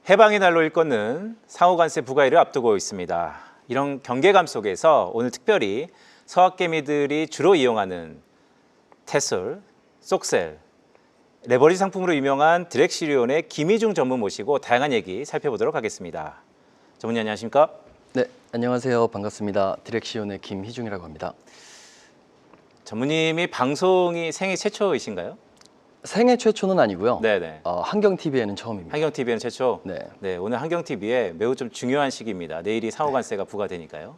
해방의 날로 일컫는 상호관세 부과일을 앞두고 있습니다. 이런 경계감 속에서 오늘 특별히 서학개미들이 주로 이용하는 테솔, 속셀, 레버리지 상품으로 유명한 디렉시온의 김희중 전문 모시고 다양한 얘기 살펴보도록 하겠습니다. 전문님 안녕하십니까? 네, 안녕하세요. 반갑습니다. 디렉시온의 김희중이라고 합니다. 전문님이 방송이 생애 최초이신가요? 생애 최초는 아니고요. 네네. 한경TV에는 처음입니다. 한경TV는 최초? 네. 오늘 한경TV에 매우 좀 중요한 시기입니다. 내일이 상호관세가 부과되니까요.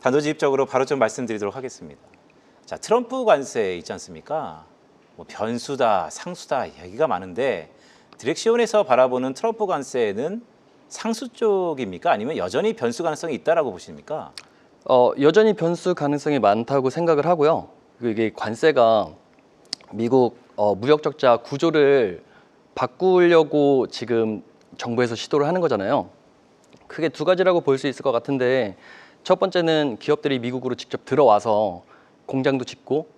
단도직입적으로 바로 좀 말씀드리도록 하겠습니다. 자, 트럼프 관세 있지 않습니까? 뭐 변수다, 상수다 얘기가 많은데 디렉시온에서 바라보는 트럼프 관세는 상수 쪽입니까? 아니면 여전히 변수 가능성이 있다라고 보십니까? 여전히 변수 가능성이 많다고 생각을 하고요. 이게 관세가 미국 무역 적자 구조를 바꾸려고 지금 정부에서 시도를 하는 거잖아요. 크게 두 가지라고 볼 수 있을 것 같은데, 첫 번째는 기업들이 미국으로 직접 들어와서 공장도 짓고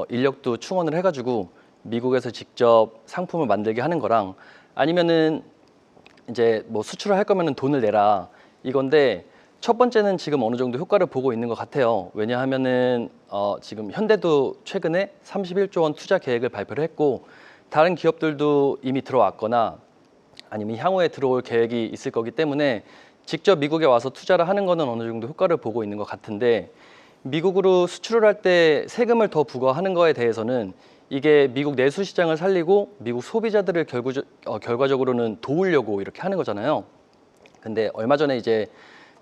인력도 충원을 해가지고 미국에서 직접 상품을 만들게 하는 거랑, 아니면은 이제 뭐 수출을 할 거면은 돈을 내라 이건데, 첫 번째는 지금 어느 정도 효과를 보고 있는 것 같아요. 왜냐하면은 지금 현대도 최근에 31조 원 투자 계획을 발표를 했고, 다른 기업들도 이미 들어왔거나 아니면 향후에 들어올 계획이 있을 거기 때문에 직접 미국에 와서 투자를 하는 거는 어느 정도 효과를 보고 있는 것 같은데, 미국으로 수출을 할 때 세금을 더 부과하는 거에 대해서는 이게 미국 내수 시장을 살리고 미국 소비자들을 결과적으로는 도우려고 이렇게 하는 거잖아요. 근데 얼마 전에 이제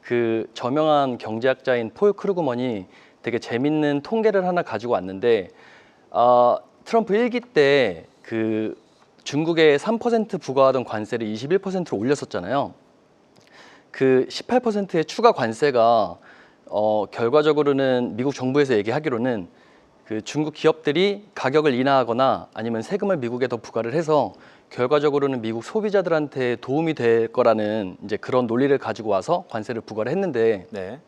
그 저명한 경제학자인 폴 크루그먼이 되게 재밌는 통계를 하나 가지고 왔는데, 트럼프 1기 때 그 중국에 3% 부과하던 관세를 21%로 올렸었잖아요. 그 18%의 추가 관세가 결과적으로는 미국 정부에서 얘기하기로는 그 중국 기업들이 가격을 인하하거나 아니면 세금을 미국에 더 부과를 해서 결과적으로는 미국 소비자들한테 도움이 될 거라는 이제 그런 논리를 가지고 와서 관세를 부과를 했는데, 네.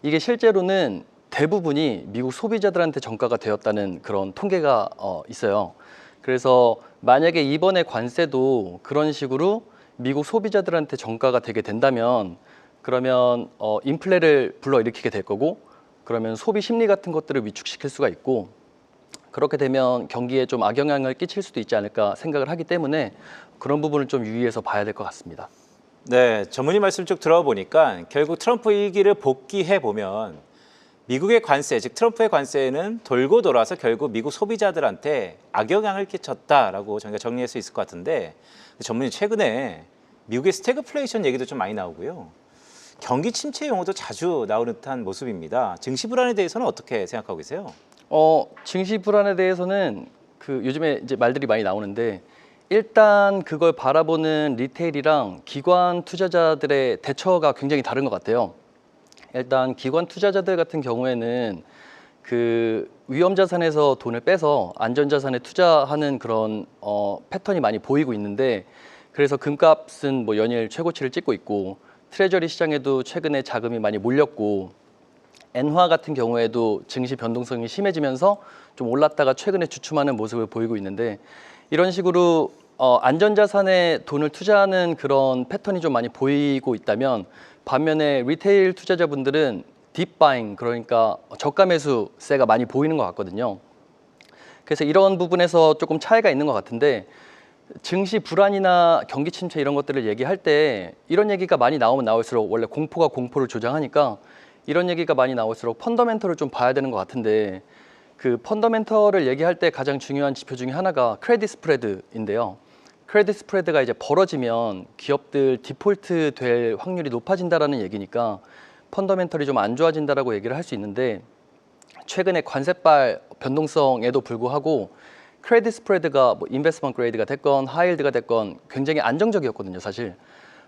이게 실제로는 대부분이 미국 소비자들한테 전가가 되었다는 그런 통계가 있어요. 그래서 만약에 이번에 관세도 그런 식으로 미국 소비자들한테 전가가 되게 된다면, 그러면 인플레를 불러일으키게 될 거고, 그러면 소비 심리 같은 것들을 위축시킬 수가 있고, 그렇게 되면 경기에 좀 악영향을 끼칠 수도 있지 않을까 생각을 하기 때문에 그런 부분을 좀 유의해서 봐야 될 것 같습니다. 네, 전문님 말씀 쭉 들어보니까 결국 트럼프 1기를 복귀해 보면 미국의 관세, 즉 트럼프의 관세는 돌고 돌아서 결국 미국 소비자들한테 악영향을 끼쳤다라고 저희가 정리할 수 있을 것 같은데, 전문님 최근에 미국의 스태그플레이션 얘기도 좀 많이 나오고요. 경기 침체 용어도 자주 나오는 듯한 모습입니다. 증시 불안에 대해서는 어떻게 생각하고 계세요? 증시 불안에 대해서는 그 요즘에 이제 말들이 많이 나오는데, 일단 그걸 바라보는 리테일이랑 기관 투자자들의 대처가 굉장히 다른 것 같아요. 일단 기관 투자자들 같은 경우에는 그 위험 자산에서 돈을 빼서 안전 자산에 투자하는 그런 패턴이 많이 보이고 있는데, 그래서 금값은 뭐 연일 최고치를 찍고 있고, 트레저리 시장에도 최근에 자금이 많이 몰렸고, 엔화 같은 경우에도 증시 변동성이 심해지면서 좀 올랐다가 최근에 주춤하는 모습을 보이고 있는데, 이런 식으로 안전자산에 돈을 투자하는 그런 패턴이 좀 많이 보이고 있다면, 반면에 리테일 투자자분들은 딥바잉, 그러니까 저가 매수세가 많이 보이는 것 같거든요. 그래서 이런 부분에서 조금 차이가 있는 것 같은데, 증시 불안이나 경기 침체 이런 것들을 얘기할 때 이런 얘기가 많이 나오면 나올수록, 원래 공포가 공포를 조장하니까 이런 얘기가 많이 나올수록 펀더멘털을 좀 봐야 되는 것 같은데, 그 펀더멘털을 얘기할 때 가장 중요한 지표 중에 하나가 크레딧 스프레드인데요. 크레딧 스프레드가 이제 벌어지면 기업들 디폴트 될 확률이 높아진다라는 얘기니까 펀더멘털이 좀 안 좋아진다라고 얘기를 할 수 있는데, 최근에 관세발 변동성에도 불구하고 크레딧 스프레드가 뭐 인베스트먼트 그레이드가 됐건 하이힐드가 됐건 굉장히 안정적이었거든요, 사실.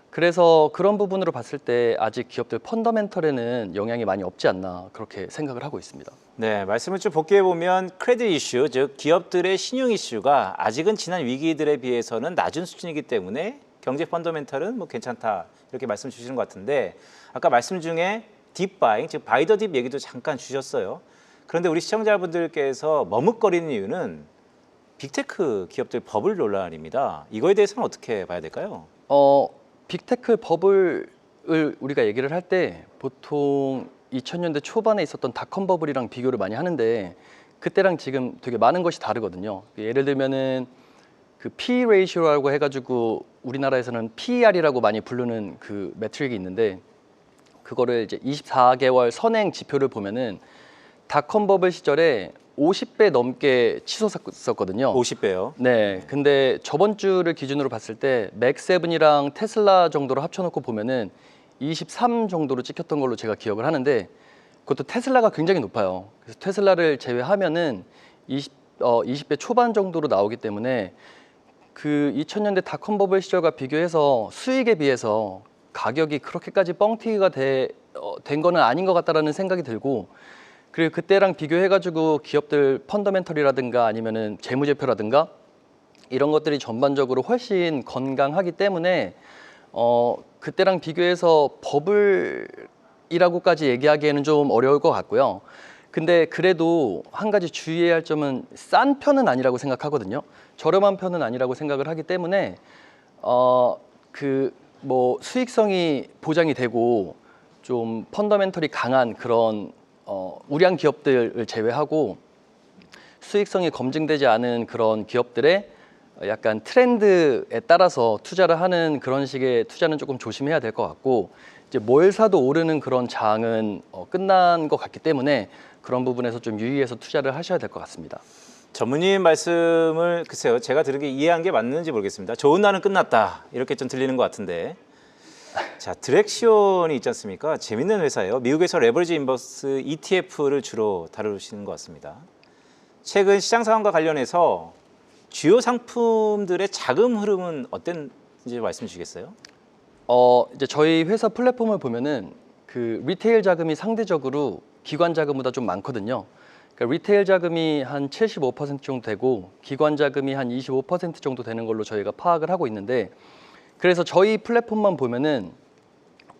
그래서 그런 부분으로 봤을 때 아직 기업들 펀더멘털에는 영향이 많이 없지 않나, 그렇게 생각을 하고 있습니다. 네, 말씀을 좀 복귀해 보면 크레딧 이슈, 즉 기업들의 신용 이슈가 아직은 지난 위기들에 비해서는 낮은 수준이기 때문에 경제 펀더멘털은 뭐 괜찮다 이렇게 말씀 주시는 것 같은데, 아까 말씀 중에 딥바잉, 즉 바이 더 딥 얘기도 잠깐 주셨어요. 그런데 우리 시청자분들께서 머뭇거리는 이유는 빅테크 기업들 버블 논란입니다. 이거에 대해서는 어떻게 봐야 될까요? 빅테크 버블을 우리가 얘기를 할 때 보통 2000년대 초반에 있었던 닷컴 버블이랑 비교를 많이 하는데 그때랑 지금 되게 많은 것이 다르거든요. 예를 들면은 그 P 레이쇼라고 해가지고 우리나라에서는 PER이라고 많이 부르는 그 매트릭이 있는데 그거를 이제 24개월 선행 지표를 보면은 닷컴 버블 시절에 50배 넘게 치솟았었거든요. 50배요. 네, 근데 저번 주를 기준으로 봤을 때 맥세븐이랑 테슬라 정도로 합쳐놓고 보면은 23 정도로 찍혔던 걸로 제가 기억을 하는데 그것도 테슬라가 굉장히 높아요. 그래서 테슬라를 제외하면은 20배 초반 정도로 나오기 때문에 그 2000년대 닷컴 버블 시절과 비교해서 수익에 비해서 가격이 그렇게까지 뻥튀기가 된 거는 아닌 것 같다라는 생각이 들고 그리고 그때랑 비교해가지고 기업들 펀더멘털이라든가 아니면은 재무제표라든가 이런 것들이 전반적으로 훨씬 건강하기 때문에 그때랑 비교해서 버블이라고까지 얘기하기에는 좀 어려울 것 같고요. 근데 그래도 한 가지 주의해야 할 점은 싼 편은 아니라고 생각하거든요. 저렴한 편은 아니라고 생각을 하기 때문에 그 뭐 수익성이 보장이 되고 좀 펀더멘털이 강한 그런 우량 기업들을 제외하고 수익성이 검증되지 않은 그런 기업들의 약간 트렌드에 따라서 투자를 하는 그런 식의 투자는 조금 조심해야 될 것 같고 이제 뭘 사도 오르는 그런 장은 끝난 것 같기 때문에 그런 부분에서 좀 유의해서 투자를 하셔야 될 것 같습니다. 전무님 말씀을 글쎄요, 제가 들은 게 이해한 게 맞는지 모르겠습니다. 좋은 날은 끝났다 이렇게 좀 들리는 것 같은데. 자, 디렉시온이 있지 않습니까? 재밌는 회사예요. 미국에서 레버리지 인버스 ETF를 주로 다루시는 것 같습니다. 최근 시장 상황과 관련해서 주요 상품들의 자금 흐름은 어땠는지 말씀 주시겠어요? 이제 저희 회사 플랫폼을 보면은 그 리테일 자금이 상대적으로 기관 자금보다 좀 많거든요. 그러니까 리테일 자금이 한 75% 정도 되고 기관 자금이 한 25% 정도 되는 걸로 저희가 파악을 하고 있는데 그래서 저희 플랫폼만 보면은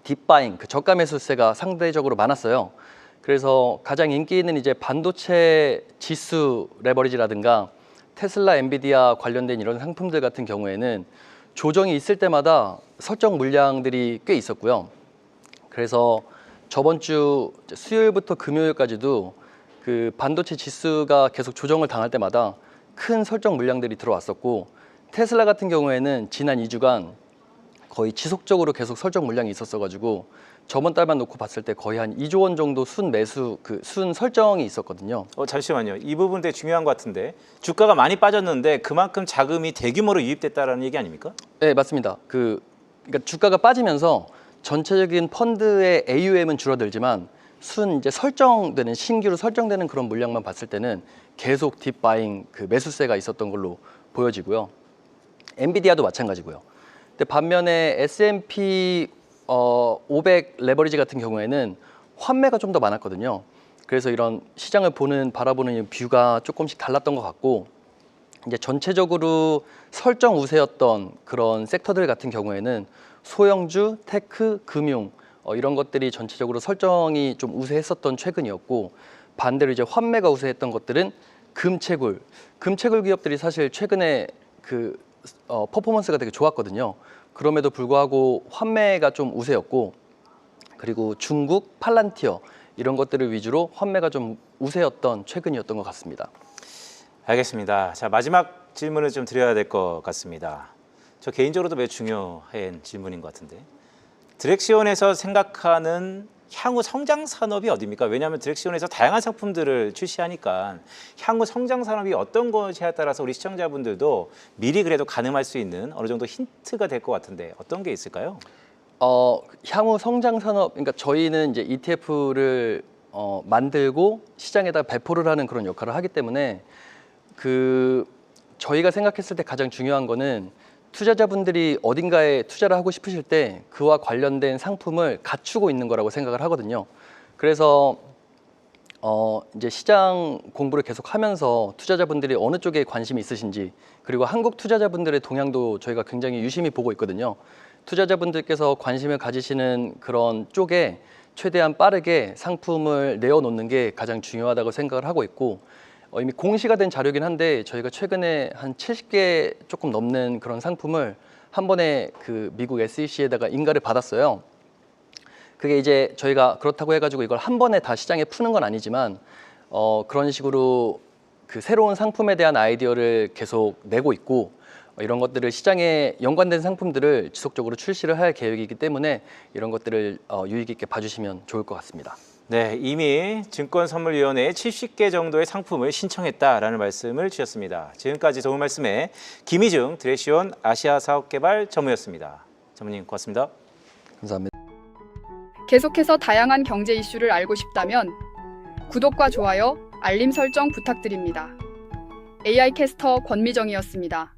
딥바잉, 그 저가 매수세가 상대적으로 많았어요. 그래서 가장 인기 있는 이제 반도체 지수 레버리지라든가 테슬라, 엔비디아 관련된 이런 상품들 같은 경우에는 조정이 있을 때마다 설정 물량들이 꽤 있었고요. 그래서 저번 주 수요일부터 금요일까지도 그 반도체 지수가 계속 조정을 당할 때마다 큰 설정 물량들이 들어왔었고 테슬라 같은 경우에는 지난 2주간 거의 지속적으로 계속 설정 물량이 있었어가지고 저번 달만 놓고 봤을 때 거의 한 2조 원 정도 순 매수 순 설정이 있었거든요. 잠시만요. 이 부분 되게 중요한 것 같은데 주가가 많이 빠졌는데 그만큼 자금이 대규모로 유입됐다라는 얘기 아닙니까? 네, 맞습니다. 그러니까 주가가 빠지면서 전체적인 펀드의 AUM은 줄어들지만 순 이제 설정되는 신규로 설정되는 그런 물량만 봤을 때는 계속 딥바잉 그 매수세가 있었던 걸로 보여지고요. 엔비디아도 마찬가지고요. 근데 반면에 S&P 500 레버리지 같은 경우에는 환매가 좀 더 많았거든요. 그래서 이런 시장을 바라보는 뷰가 조금씩 달랐던 것 같고 이제 전체적으로 설정 우세였던 그런 섹터들 같은 경우에는 소형주, 테크, 금융 이런 것들이 전체적으로 설정이 좀 우세했었던 최근이었고 반대로 이제 환매가 우세했던 것들은 금채굴 기업들이 사실 최근에 그 퍼포먼스가 되게 좋았거든요. 그럼에도 불구하고 환매가 좀 우세였고 그리고 중국, 팔란티어 이런 것들을 위주로 환매가 좀 우세였던 최근이었던 것 같습니다. 알겠습니다. 자, 마지막 질문을 좀 드려야 될 것 같습니다. 저 개인적으로도 매우 중요한 질문인 것 같은데 디렉시온에서 생각하는 향후 성장 산업이 어디입니까? 왜냐하면 디렉시온에서 다양한 상품들을 출시하니까 향후 성장 산업이 어떤 것이냐에 따라서 우리 시청자분들도 미리 그래도 가늠할 수 있는 어느 정도 힌트가 될 것 같은데 어떤 게 있을까요? 향후 성장 산업, 그러니까 저희는 이제 ETF를 만들고 시장에다 배포를 하는 그런 역할을 하기 때문에 저희가 생각했을 때 가장 중요한 거는 투자자분들이 어딘가에 투자를 하고 싶으실 때 그와 관련된 상품을 갖추고 있는 거라고 생각을 하거든요. 그래서 이제 시장 공부를 계속 하면서 투자자분들이 어느 쪽에 관심이 있으신지 그리고 한국 투자자분들의 동향도 저희가 굉장히 유심히 보고 있거든요. 투자자분들께서 관심을 가지시는 그런 쪽에 최대한 빠르게 상품을 내어놓는 게 가장 중요하다고 생각을 하고 있고 이미 공시가 된 자료긴 한데 저희가 최근에 한 70개 조금 넘는 그런 상품을 한 번에 그 미국 SEC에다가 인가를 받았어요. 그게 이제 저희가 그렇다고 해가지고 이걸 한 번에 다 시장에 푸는 건 아니지만 그런 식으로 그 새로운 상품에 대한 아이디어를 계속 내고 있고 이런 것들을 시장에 연관된 상품들을 지속적으로 출시를 할 계획이기 때문에 이런 것들을 유의 깊게 봐주시면 좋을 것 같습니다. 네, 이미 증권선물위원회에 70개 정도의 상품을 신청했다라는 말씀을 주셨습니다. 지금까지 도움 말씀에 김희중 드레시온 아시아 사업개발 전무였습니다. 전무님 고맙습니다. 감사합니다. 계속해서 다양한 경제 이슈를 알고 싶다면 구독과 좋아요, 알림 설정 부탁드립니다. AI 캐스터 권미정이었습니다.